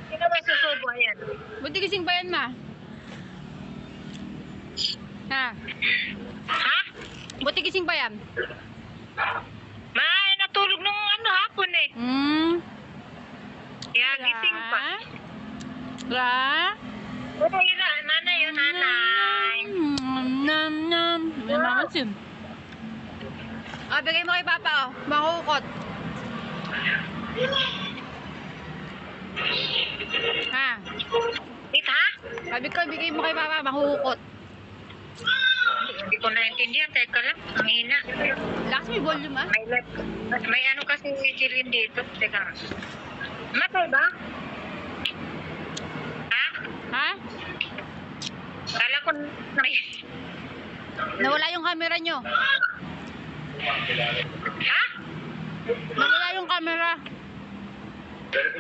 Sino ba susubo? Ayan. Buti gising pa yan, ma. Ha? Ha? Buti gising pa yan. Natulog nung hapon eh. Kaya gising pa. Ra? Nanay yun, nanay. Nam. May makasin. Bigay mo kay Papa, oh. Makukot. Ha? Ha? Sabi ko, bigay mo kay Papa, makukot. Hindi ko naintindihan. Teka lang. Ang hina. Lakas may volume, ah. May ano kasi Jillian dito. Teka. Matay ba? Ha? Ha? Kala ko may... Nawala yung camera nyo. Ha? Nawala yung camera.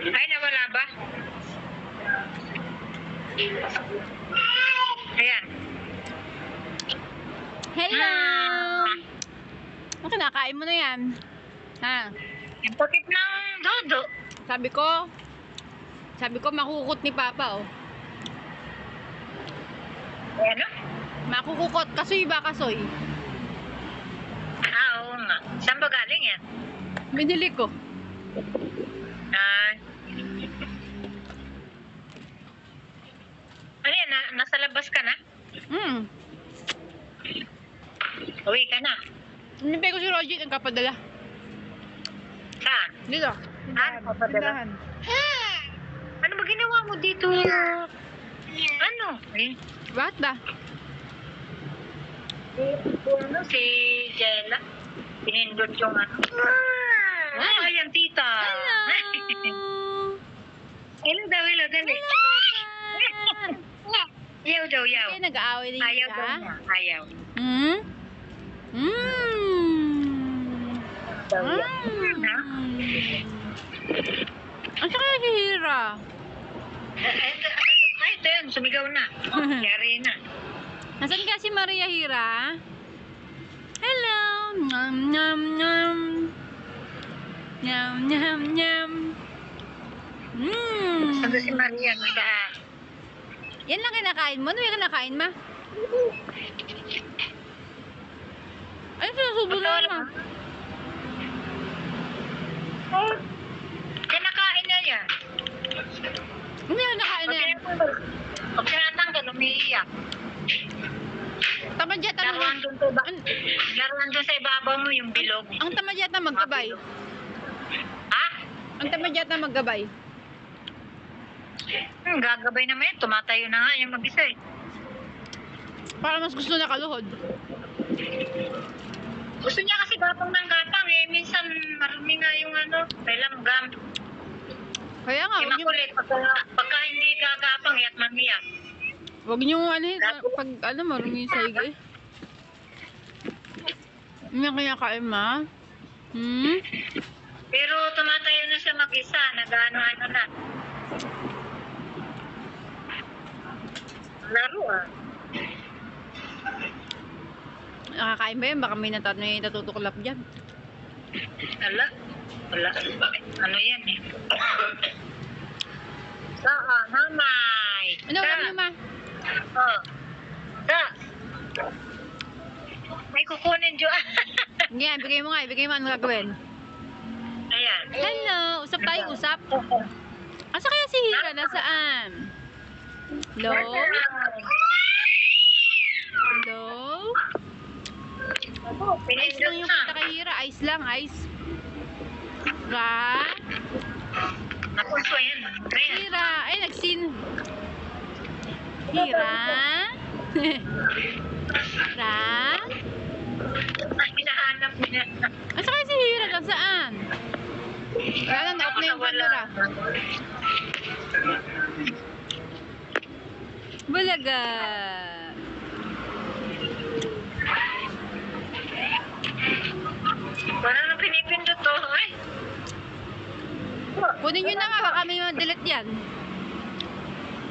Ay, nawala ba? Ayan. Hello! Ang kinakain mo na yan. Ha? Ang takip ng dodo. Sabi ko makukot ni Papa, oh. Ano? Makukukot. Kasoy ba, kasoy? Oo nga. Saan ba galing yan? Binili ko. Ano yan? Nasa labas ka na? Uwi ka na? Hinipay ko si Roger, ang kapadala. Saan? Dito. Kapadala? Ano ba ginawa mo dito? Ano? Bakit ba? Si Jella. Pinindot yung ano. Ayan, tita. Hello daw, dali. Yaw daw, yaw. Kaya nag-aaway din Ayaw ka? daw niya. Ayaw. Daw, yaw. Ha? Ang saka si Hira. Ay, ito yun. Sumigaw na. Yari na. Nasaan ka si Maria Hira? Hello! Nom nom nom. Nom nom nom. Sabi si Maria, Yan lang kinakain mo? Ano yung kinakain, ma? Ano sinusubo na, ma? Kinakain na yan. Ano yung kinakain na yan? Pag tinatanggal, umiiyak. Tamad yata Laruan doon sa ibabaw mo yung bilog. Ang tamad yata maggabay. Ha? Ang tamad yata maggabay. Gagabay naman yan. Tumatayo na nga yung mag-isa eh. Para mas gusto na kaluhod. Gusto niya kasi gapang ng gapang eh. Minsan marumi nga yung langgam. Kaya nga, Makulit. Pagka hindi gagapang, iyak mamiyak. Huwag niyo pag marumi yung saiga eh. Ano yung kinakain, ma? Pero tumatayo na siya mag-isa. Nag-ano na. Laro Nakakain ba yan? Baka may natutuklap dyan. Wala. Ano yan eh? Saan? Mamay! Ano ulam niyo, ma? May kukunin dyan. Yan, bigay mo nga. Bigay mo ano gagawin. Ayan. Hello! Usap tayo, usap. Asa kaya si Hira? Nasaan? Hello? Hello? Ice lang yung kita kay Hira. Ice lang, ice. Ba? Napunso yan. Hira. Ay, Hira? Hira? Ay, hinahanap niya. Asa kaya si Hira? Nasaan? Wala na, na-off na yung camera. Bulaga. Parang nang pinipindot to, ay. Kunin nyo na nga, baka may ma-delete yan.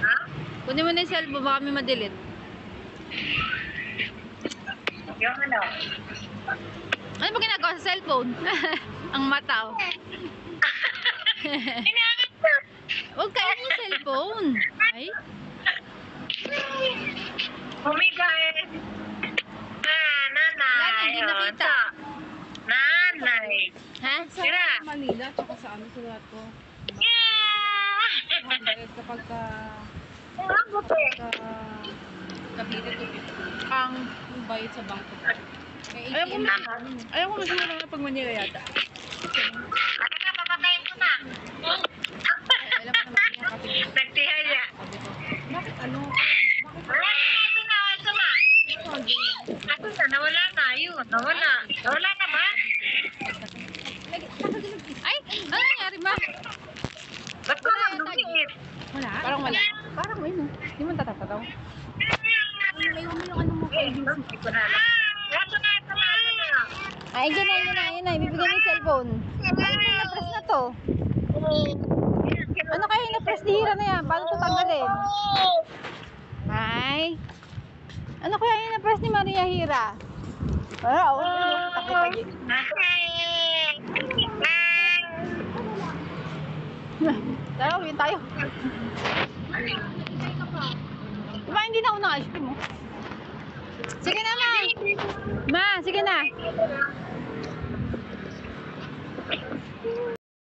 Ha? Kunin mo na yung cellphone, baka may ma-delete. Yung ano? Ano ba ginagawa sa cellphone? Ang mata, oh. Hinahanap ko. Huwag kayo Ay? Bumigay. Nanay. Wala na, hindi nakita. Nanay. Ha? Sa Tira. Manila, tsaka sa ano, sulat ko. Kapag ka Cavite to ang bayad sa bangko. Kaya Ayaw ko ATM na. Ayaw ko mas mura na pag Manila yata. Ano na, papatayin ko na. alam mo naman yung kapit. Nagtihaya. Sabi ko, bakit ano? Wala na, ito na, ito na. Ito na, nawala na, yun. Nawala. Nawala na ba? Ay! Ano nangyari ba? Ba't ko lang dumikit? Wala? Parang wala. Parang may no. Hindi mo tatatataw. May yung ano mo Eh, hindi ko na alam. Ito na, ito na, ito na. Ay, yun na. Bibigyan mo yung cellphone. Ano kaya na-press na to? Ano kaya na-press ni Hira na yan? Paano ito tanggalin? Ay. Ano kaya yung na-press ni Maria Hira? Wala, takip. Tara, uwi tayo. Diba, hindi na ako ng ice cream, oh. Sige na, ma. Ma, sige na.